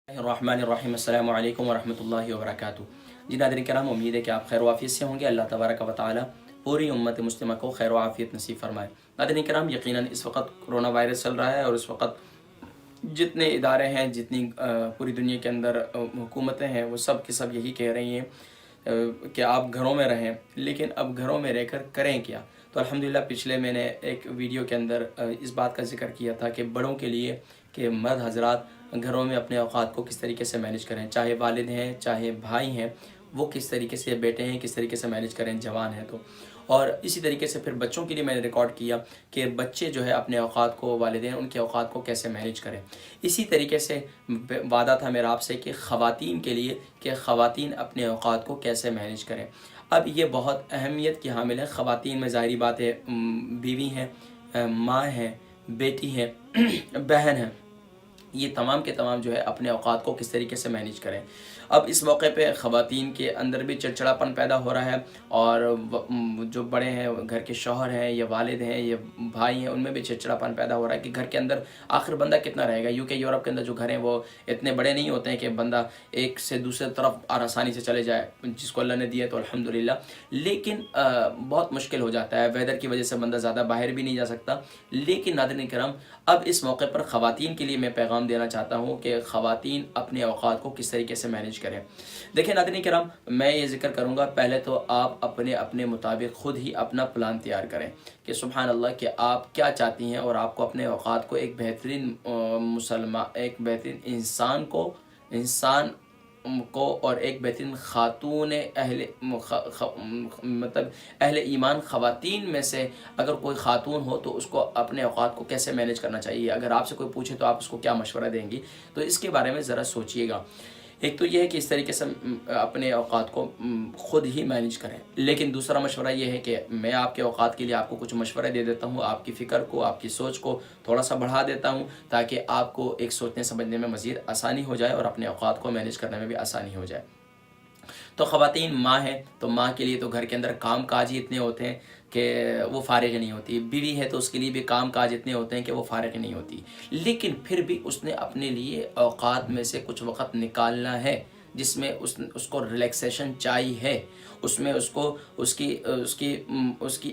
الرحمن السلام علیکم ورحمۃ اللہ وبرکاتہ۔ جی ناظرین کرام، امید ہے کہ آپ خیر و عافیت سے ہوں گے۔ اللہ تبارک و تعالی پوری امت مسلمہ کو خیر و عافیت نصیب فرمائے۔ ناظرین کرام، یقیناً اس وقت کرونا وائرس چل رہا ہے اور اس وقت جتنے ادارے ہیں، جتنی پوری دنیا کے اندر حکومتیں ہیں، وہ سب کی سب یہی کہہ رہی ہیں کہ آپ گھروں میں رہیں، لیکن اب گھروں میں رہ کر کریں کیا؟ تو الحمدللہ پچھلے میں نے ایک ویڈیو کے اندر اس بات کا ذکر کیا تھا کہ بڑوں کے لیے کہ مرد حضرات گھروں میں اپنے اوقات کو کس طریقے سے مینیج کریں، چاہے والد ہیں چاہے بھائی ہیں، وہ کس طریقے سے، بیٹے ہیں کس طریقے سے مینیج کریں جوان ہیں تو۔ اور اسی طریقے سے پھر بچوں کے لیے میں نے ریکارڈ کیا کہ بچے جو ہے اپنے اوقات کو، والدین ان کے اوقات کو کیسے مینیج کریں۔ اسی طریقے سے وعدہ تھا میرا آپ سے کہ خواتین کے لیے کہ خواتین اپنے اوقات کو کیسے مینیج کریں۔ اب یہ بہت اہمیت کی حامل ہے۔ خواتین میں ظاہری بات ہے، بیوی ہیں، ماں ہیں، بیٹی ہیں، بہن ہیں، یہ تمام کے تمام جو ہے اپنے اوقات کو کس طریقے سے مینیج کریں۔ اب اس موقع پہ خواتین کے اندر بھی چڑچڑاپن پیدا ہو رہا ہے، اور جو بڑے ہیں، گھر کے شوہر ہیں یا والد ہیں یا بھائی ہیں، ان میں بھی چڑچڑاپن پیدا ہو رہا ہے کہ گھر کے اندر آخر بندہ کتنا رہے گا۔ UK یورپ کے اندر جو گھر ہیں وہ اتنے بڑے نہیں ہوتے ہیں کہ بندہ ایک سے دوسرے طرف آسانی سے چلے جائے، جس کو اللہ نے دیا تو الحمدللہ، لیکن بہت مشکل ہو جاتا ہے، ویدر کی وجہ سے بندہ زیادہ باہر بھی نہیں جا سکتا۔ لیکن ناظرین کرام، اب اس موقع پر خواتین کے لیے میں پیغام دینا چاہتا ہوں کہ خواتین اپنے اوقات کو کس طریقے سے مینیج کریں۔ دیکھیں ناظرین کرام، میں یہ ذکر کروں گا، پہلے تو آپ اپنے مطابق خود ہی اپنا پلان تیار کریں کہ سبحان اللہ کہ آپ کیا چاہتی ہیں، اور آپ کو اپنے اوقات کو ایک بہترین ایک بہترین انسان کو اور ایک بہترین خاتون مطلب اہل ایمان خواتین میں سے اگر کوئی خاتون ہو تو اس کو اپنے اوقات کو کیسے مینیج کرنا چاہیے۔ اگر آپ سے کوئی پوچھے تو آپ اس کو کیا مشورہ دیں گی، تو اس کے بارے میں ذرا سوچئے گا۔ ایک تو یہ ہے کہ اس طریقے سے اپنے اوقات کو خود ہی مینیج کریں، لیکن دوسرا مشورہ یہ ہے کہ میں آپ کے اوقات کے لیے آپ کو کچھ مشورے دے دیتا ہوں، آپ کی فکر کو، آپ کی سوچ کو تھوڑا سا بڑھا دیتا ہوں، تاکہ آپ کو ایک سوچنے سمجھنے میں مزید آسانی ہو جائے اور اپنے اوقات کو مینیج کرنے میں بھی آسانی ہو جائے۔ تو خواتین ماں ہیں تو ماں کے لیے تو گھر کے اندر کام کاج ہی اتنے ہوتے ہیں کہ وہ فارغ نہیں ہوتی۔ بیوی ہے تو اس کے لیے بھی کام کاج اتنے ہوتے ہیں کہ وہ فارغ نہیں ہوتی، لیکن پھر بھی اس نے اپنے لیے اوقات میں سے کچھ وقت نکالنا ہے جس میں اس کو ریلیکسیشن چاہیے ہے، اس میں اس کو اس کی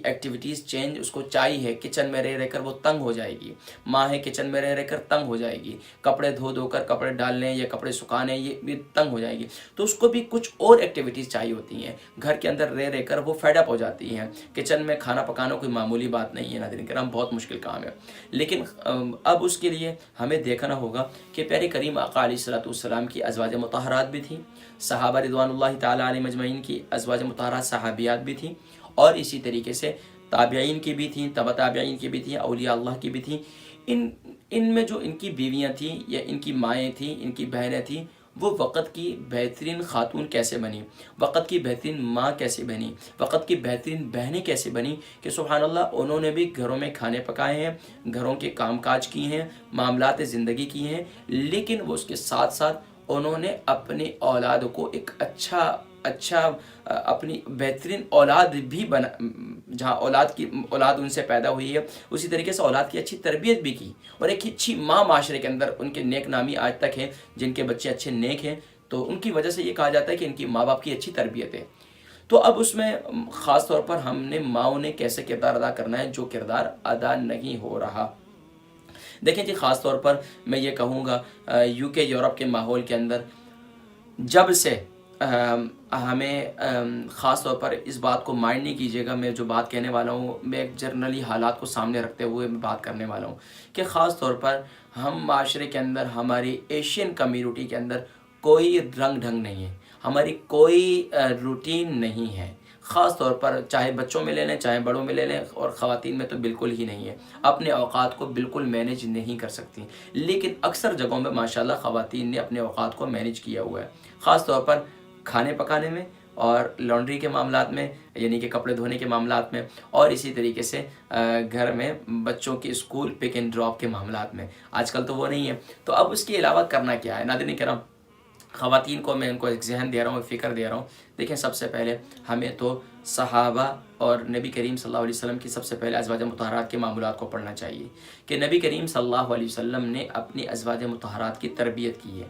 ایکٹیویٹیز چینج اس کو چاہیے۔ کچن میں رہ کر وہ تنگ ہو جائے گی، ماں ہے کچن میں رہ کر تنگ ہو جائے گی، کپڑے دھو کر کپڑے ڈالنے یا کپڑے سکھانے یہ بھی تنگ ہو جائے گی، تو اس کو بھی کچھ اور ایکٹیویٹیز چاہیے ہوتی ہیں۔ گھر کے اندر رہ کر وہ فیڈ اپ ہو جاتی ہیں۔ کچن میں کھانا پکانا کوئی معمولی بات نہیں ہے ناظرین کرام، بہت مشکل کام ہے، لیکن اب اس کے لیے ہمیں دیکھنا ہوگا کہ پیارے کریم آقا علیہ الصلوۃ والسلام کی ازواج مطہرات بھی تھیں، صحابہ رضوان اللہ تعالیٰ علیہ مجمعین کی ازواج مطہرات صحابیات بھی تھیں، اور اسی طریقے سے تابعین کی بھی تھیں، تبع تابعین کی بھی تھیں، اولیاء اللہ کی بھی تھیں۔ ان میں جو ان کی بیویاں تھیں یا ان کی مائیں تھیں، ان کی بہنیں تھیں، وہ وقت کی بہترین خاتون کیسے بنی، وقت کی بہترین ماں کیسے بنی، وقت کی بہترین بہنیں کیسے بنی، کہ سبحان اللہ انہوں نے بھی گھروں میں کھانے پکائے ہیں، گھروں کے کام کاج کیے ہیں، معاملات زندگی کیے ہیں، لیکن وہ اس کے ساتھ ساتھ انہوں نے اپنی اولاد کو ایک اچھا اپنی بہترین اولاد بھی بنا، جہاں اولاد ان سے پیدا ہوئی ہے اسی طریقے سے اولاد کی اچھی تربیت بھی کی، اور ایک اچھی ماں معاشرے کے اندر ان کے نیک نامی آج تک ہے، جن کے بچے اچھے نیک ہیں تو ان کی وجہ سے یہ کہا جاتا ہے کہ ان کی ماں باپ کی اچھی تربیت ہے۔ تو اب اس میں خاص طور پر ہم نے ماؤں نے کیسے کردار ادا کرنا ہے جو کردار ادا نہیں ہو رہا۔ دیکھیں جی، خاص طور پر میں یہ کہوں گا UK یورپ کے ماحول کے اندر جب سے ہمیں خاص طور پر اس بات کو مائنڈ نہیں کیجیے گا، میں جو بات کہنے والا ہوں میں ایک جنرلی حالات کو سامنے رکھتے ہوئے میں بات کرنے والا ہوں کہ خاص طور پر ہم معاشرے کے اندر، ہماری ایشین کمیونٹی کے اندر کوئی رنگ ڈھنگ نہیں ہے، ہماری کوئی روٹین نہیں ہے، خاص طور پر چاہے بچوں میں لے لیں چاہے بڑوں میں لے لیں، اور خواتین میں تو بالکل ہی نہیں ہے، اپنے اوقات کو بالکل مینیج نہیں کر سکتی۔ لیکن اکثر جگہوں میں ماشاءاللہ خواتین نے اپنے اوقات کو مینیج کیا ہوا ہے، خاص طور پر کھانے پکانے میں اور لانڈری کے معاملات میں، یعنی کہ کپڑے دھونے کے معاملات میں، اور اسی طریقے سے گھر میں بچوں کے اسکول پک اینڈ ڈراپ کے معاملات میں۔ آج کل تو وہ نہیں ہے، تو اب اس کے علاوہ کرنا کیا ہے ناظرین کرام؟ خواتین کو میں ان کو ایک ذہن دے رہا ہوں، ایک فکر دے رہا ہوں۔ دیکھیں، سب سے پہلے ہمیں تو صحابہ اور نبی کریم صلی اللہ علیہ وسلم کی سب سے پہلے ازواج مطہرات کے معاملات کو پڑھنا چاہیے کہ نبی کریم صلی اللہ علیہ وسلم نے اپنی ازواج مطہرات کی تربیت کی ہے،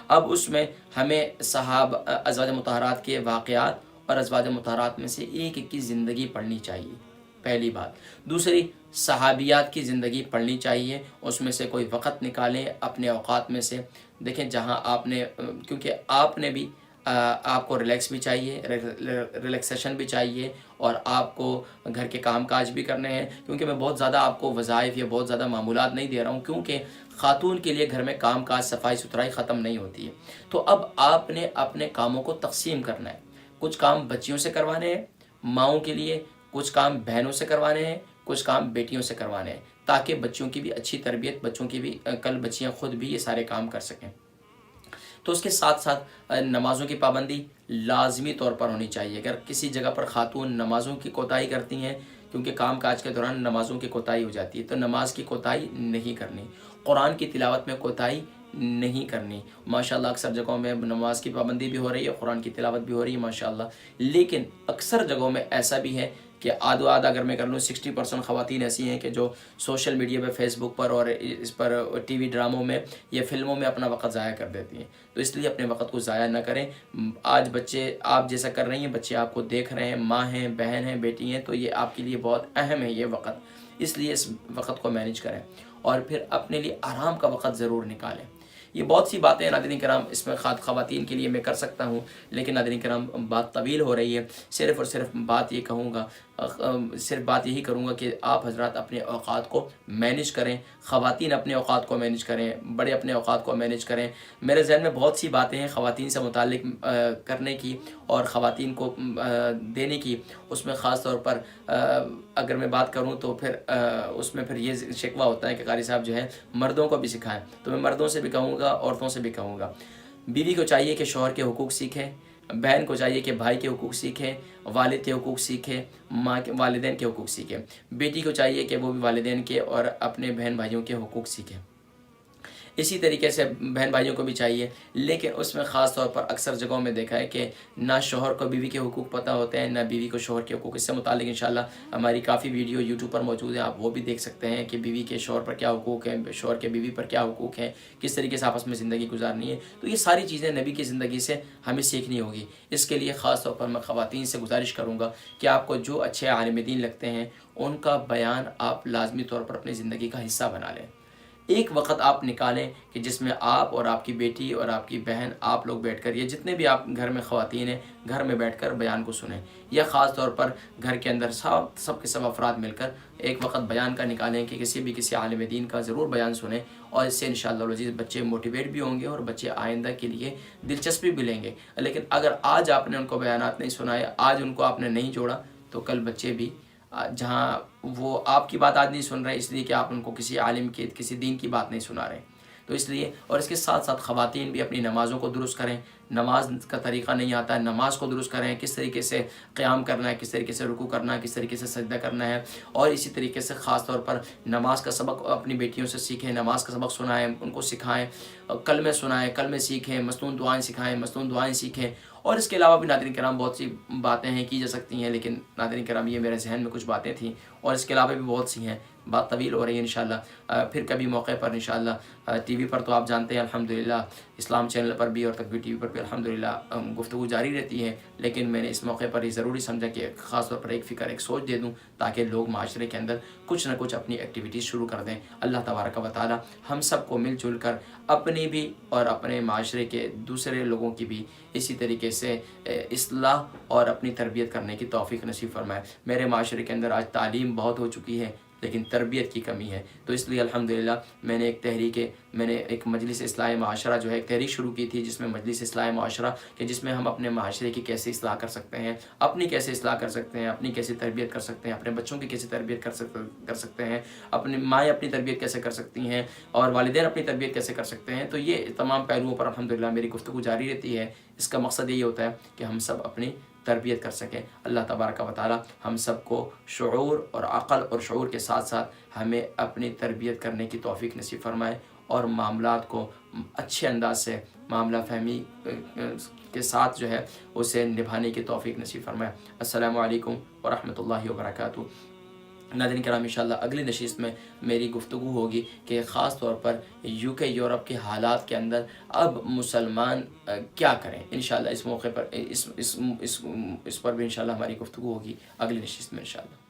اب اس میں ہمیں ازواج مطہرات کے واقعات اور ازواج مطہرات میں سے ایک ایک کی زندگی پڑھنی چاہیے، پہلی بات۔ دوسری، صحابیات کی زندگی پڑھنی چاہیے، اس میں سے کوئی وقت نکالیں اپنے اوقات میں سے۔ دیکھیں جہاں آپ نے، کیونکہ آپ نے بھی آپ کو ریلیکس بھی چاہیے، ریلیکسیشن بھی چاہیے، اور آپ کو گھر کے کام کاج بھی کرنے ہیں، کیونکہ میں بہت زیادہ آپ کو وظائف یا بہت زیادہ معمولات نہیں دے رہا ہوں، کیونکہ خاتون کے لیے گھر میں کام کاج، صفائی ستھرائی ختم نہیں ہوتی ہے۔ تو اب آپ نے اپنے کاموں کو تقسیم کرنا ہے، کچھ کام بچیوں سے کروانے ہیں ماؤں کے لیے، کچھ کام بہنوں سے کروانے ہیں، کچھ کام بیٹیوں سے کروانے ہیں، تاکہ بچوں کی بھی اچھی تربیت، بچوں کی بھی کل بچیاں خود بھی یہ سارے کام کر سکیں۔ تو اس کے ساتھ ساتھ نمازوں کی پابندی لازمی طور پر ہونی چاہیے۔ اگر کسی جگہ پر خاتون نمازوں کی کوتاہی کرتی ہیں، کیونکہ کام کاج کے دوران نمازوں کی کوتاہی ہو جاتی ہے، تو نماز کی کوتاہی نہیں کرنی، قرآن کی تلاوت میں کوتاہی نہیں کرنی۔ ماشاءاللہ اکثر جگہوں میں نماز کی پابندی بھی ہو رہی ہے، قرآن کی تلاوت بھی ہو رہی ہے ماشاءاللہ، لیکن اکثر جگہوں میں ایسا بھی ہے کہ آدھو آدھا اگر میں کر لوں 60% خواتین ایسی ہیں کہ جو سوشل میڈیا پہ، فیس بک پر اور اس پر ٹی وی ڈراموں میں یا فلموں میں اپنا وقت ضائع کر دیتی ہیں۔ تو اس لیے اپنے وقت کو ضائع نہ کریں۔ آج بچے آپ جیسا کر رہی ہیں، بچے آپ کو دیکھ رہے ہیں، ماں ہیں، بہن ہیں، بیٹی ہیں، تو یہ آپ کے لیے بہت اہم ہے یہ وقت، اس لیے اس وقت کو مینیج کریں، اور پھر اپنے لیے آرام کا وقت ضرور نکالیں۔ یہ بہت سی باتیں ناظرین کرام اس میں خواتین کے لیے میں کر سکتا ہوں، لیکن ناظرین کرام بات طویل ہو رہی ہے، صرف اور صرف بات یہ کہوں گا، صرف بات یہی کروں گا کہ آپ حضرات اپنے اوقات کو مینیج کریں، خواتین اپنے اوقات کو مینیج کریں، بڑے اپنے اوقات کو مینیج کریں۔ میرے ذہن میں بہت سی باتیں ہیں خواتین سے متعلق کرنے کی اور خواتین کو دینے کی، اس میں خاص طور پر اگر میں بات کروں تو پھر اس میں پھر یہ شکوہ ہوتا ہے کہ قاری صاحب جو ہے مردوں کو بھی سکھائیں، تو میں مردوں سے بھی کہوں گا، عورتوں سے بھی کہوں گا، بیوی کو چاہیے کہ شوہر کے حقوق سیکھیں، بہن کو چاہیے کہ بھائی کے حقوق سیکھیں، والد کے حقوق سیکھیں، ماں کے والدین کے حقوق سیکھیں، بیٹی کو چاہیے کہ وہ بھی والدین کے اور اپنے بہن بھائیوں کے حقوق سیکھیں۔ اسی طریقے سے بہن بھائیوں کو بھی چاہیے، لیکن اس میں خاص طور پر اکثر جگہوں میں دیکھا ہے کہ نہ شوہر کو بیوی کے حقوق پتہ ہوتے ہیں، نہ بیوی کو شوہر کے حقوق۔ اس سے متعلق انشاءاللہ ہماری کافی ویڈیو یوٹیوب پر موجود ہے، آپ وہ بھی دیکھ سکتے ہیں کہ بیوی کے شوہر پر کیا حقوق ہیں، شوہر کے بیوی پر کیا حقوق ہیں، کس طریقے سے آپس میں زندگی گزارنی ہے۔ تو یہ ساری چیزیں نبی کی زندگی سے ہمیں سیکھنی ہوگی۔ اس کے لیے خاص طور پر میں خواتین سے گزارش کروں گا کہ آپ کو جو اچھے عالم دین لگتے ہیں ان کا بیان آپ لازمی طور پر اپنی زندگی کا حصہ بنا لیں۔ ایک وقت آپ نکالیں کہ جس میں آپ اور آپ کی بیٹی اور آپ کی بہن، آپ لوگ بیٹھ کر، یا جتنے بھی آپ گھر میں خواتین ہیں، گھر میں بیٹھ کر بیان کو سنیں، یا خاص طور پر گھر کے اندر سب کے سب افراد مل کر ایک وقت بیان کا نکالیں کہ کسی عالم دین کا ضرور بیان سنیں، اور اس سے انشاءاللہ العزیز بچے موٹیویٹ بھی ہوں گے اور بچے آئندہ کے لیے دلچسپی بھی لیں گے۔ لیکن اگر آج آپ نے ان کو بیانات نہیں سنائے، آج ان کو آپ نے نہیں جوڑا، تو کل بچے بھی جہاں وہ آپ کی بات آج نہیں سن رہے اس لیے کہ آپ ان کو کسی عالم کی، کسی دین کی بات نہیں سنا رہے، تو اس لیے، اور اس کے ساتھ ساتھ خواتین بھی اپنی نمازوں کو درست کریں۔ نماز کا طریقہ نہیں آتا ہے، نماز کو درست کریں، کس طریقے سے قیام کرنا ہے، کس طریقے سے رکوع کرنا ہے، کس طریقے سے سجدہ کرنا ہے، اور اسی طریقے سے خاص طور پر نماز کا سبق اپنی بیٹیوں سے سیکھیں، نماز کا سبق سنائیں، ان کو سکھائیں، کلمے سنائیں، کلمے سیکھیں، مصنون دعائیں سکھائیں، مصنون دعائیں سیکھیں۔ اور اس کے علاوہ بھی ناظرین کرام بہت سی باتیں ہیں کی جا سکتی ہیں، لیکن ناظرین کرام یہ میرے ذہن میں کچھ باتیں تھیں، اور اس کے علاوہ بھی بہت سی ہیں، بات طویل ہو رہی ہے انشاءاللہ، پھر کبھی موقع پر انشاءاللہ ٹی وی پر تو آپ جانتے ہیں الحمدللہ، اسلام چینل پر بھی اور تقوی ٹی وی پر بھی الحمدللہ گفتگو جاری رہتی ہے، لیکن میں نے اس موقع پر یہ ضروری سمجھا کہ خاص طور پر ایک فکر، ایک سوچ دے دوں، تاکہ لوگ معاشرے کے اندر کچھ نہ کچھ اپنی ایکٹیویٹیز شروع کر دیں۔ اللہ تبارک و تعالی ہم سب کو مل جل کر اپنی بھی اور اپنے معاشرے کے دوسرے لوگوں کی بھی اسی طریقے سے اصلاح اور اپنی تربیت کرنے کی توفیق نصیب فرمائے۔ میرے معاشرے کے اندر آج تعلیم بہت ہو چکی ہے، لیکن تربیت کی کمی ہے، تو اس لیے الحمدللہ میں نے ایک مجلس اصلاح معاشرہ جو ہے ایک تحریک شروع کی تھی، جس میں مجلس اصلاح معاشرہ کہ جس میں ہم اپنے معاشرے کی کیسے اصلاح کر سکتے ہیں، اپنی کیسے اصلاح کر سکتے ہیں، اپنی کیسے تربیت کر سکتے ہیں، اپنے بچوں کی کیسے تربیت کر سکتے ہیں، اپنی مائیں اپنی تربیت کیسے کر سکتی ہیں، اور والدین اپنی تربیت کیسے کر سکتے ہیں۔ تو یہ تمام پہلوؤں پر الحمدللہ میری گفتگو جاری رہتی ہے۔ اس کا مقصد یہی ہوتا ہے کہ ہم سب اپنی تربیت کر سکیں۔ اللہ تبارک و تعالی ہم سب کو شعور اور عقل اور شعور کے ساتھ ساتھ ہمیں اپنی تربیت کرنے کی توفیق نصیب فرمائے، اور معاملات کو اچھے انداز سے، معاملہ فہمی کے ساتھ جو ہے اسے نبھانے کی توفیق نصیب فرمائے۔ السلام علیکم ورحمۃ اللہ وبرکاتہ۔ ناظرین کرام انشاءاللہ اگلی نشست میں میری گفتگو ہوگی کہ خاص طور پر UK یورپ کے حالات کے اندر اب مسلمان کیا کریں. انشاءاللہ اس موقع پر اس پر بھی انشاءاللہ ہماری گفتگو ہوگی اگلی نشست میں انشاءاللہ.